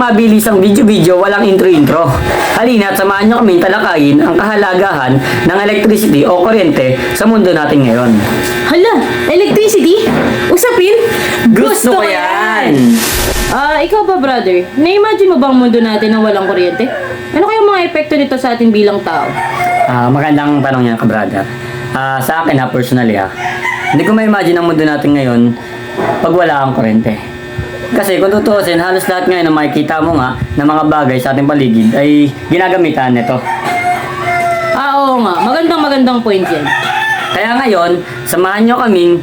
mabilisang video-video walang intro-intro. Halina't samahan nyo kami talakayin ang kahalagahan ng electricity o kuryente sa mundo natin ngayon. Hala, electricity? Usapin? Gusto ko yan! Ikaw ba, brother? Na-imagine mo ba ang mundo natin na walang kuryente? Ano kayang mga epekto nito sa ating bilang tao? Magandang tanong yan, ka-brother. Sa akin personally hindi ko ma-imagine ang mundo natin ngayon pag wala ang kuryente. Kasi kung tutuusin, halos lahat ngayon na makikita mo nga ng mga bagay sa ating paligid ay ginagamitan nito. Oo nga. Magandang point yan. Kaya ngayon, samahan nyo kaming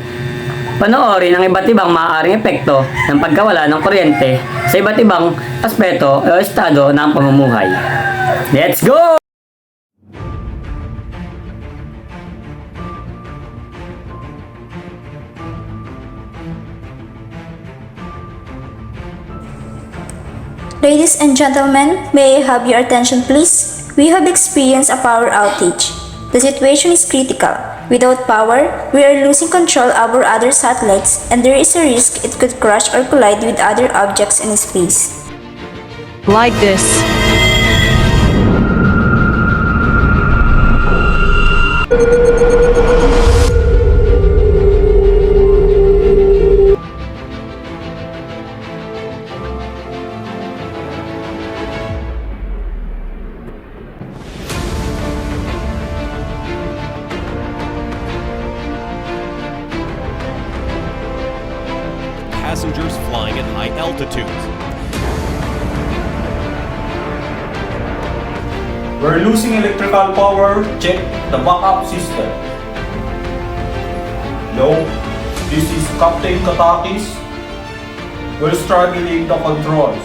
panoorin ang iba't ibang maaaring epekto ng pagkawala ng kuryente sa iba't ibang aspeto o estado ng pamumuhay. Let's go! Ladies and gentlemen, may I have your attention please? We have experienced a power outage. The situation is critical. Without power, we are losing control over other satellites and there is a risk it could crash or collide with other objects in space. Like this. Passengers flying at high altitudes. We're losing electrical power. Check the backup system. Hello, this is Captain Katakis. We're struggling the controls.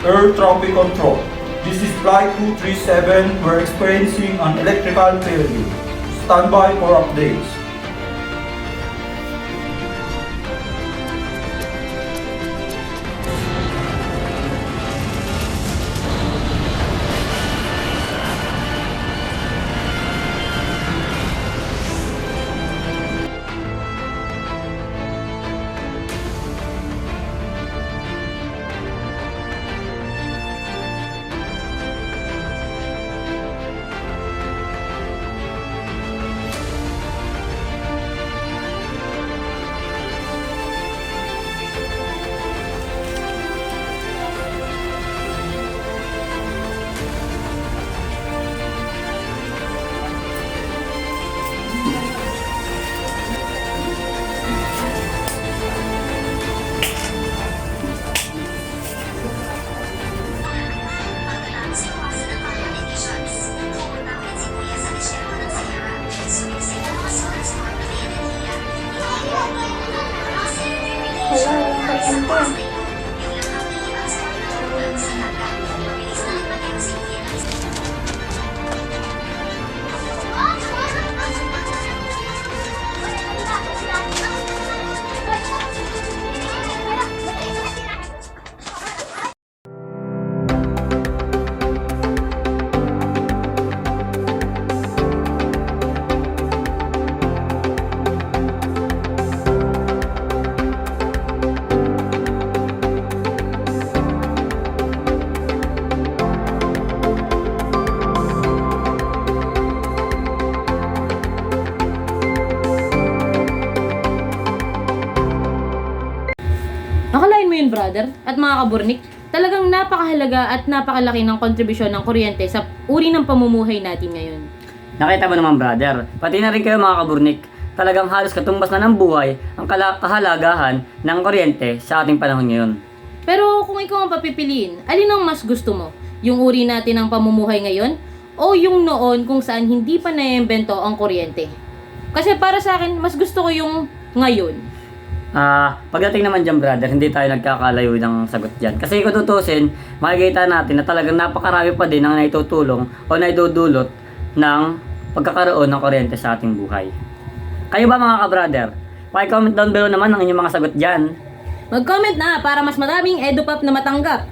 Air traffic control. This is flight 237. We're experiencing an electrical failure. Stand by for updates. Nakalain mo yun, brother? At mga kaburnik, talagang napakahalaga at napakalaki ng kontribusyon ng kuryente sa uri ng pamumuhay natin ngayon. Nakita mo naman, brother, pati na rin kayo mga kaburnik, talagang halos katumbas na ng buhay ang kahalagahan ng kuryente sa ating panahon ngayon. Pero kung ikaw ang papipiliin, alin ang mas gusto mo? Yung uri natin ng pamumuhay ngayon? O yung noon kung saan hindi pa naiimbento ang kuryente? Kasi para sa akin, mas gusto ko yung ngayon. Pagdating naman dyan, brother, hindi tayo nagkakalayo ng sagot dyan. Kasi kung tutusin, makikita natin na talagang napakarami pa din ang naitutulong o naidudulot ng pagkakaroon ng kuryente sa ating buhay. Kayo ba mga ka-brother? Paki-comment down below naman ang inyong mga sagot dyan. Mag-comment na para mas maraming edupap na matanggap.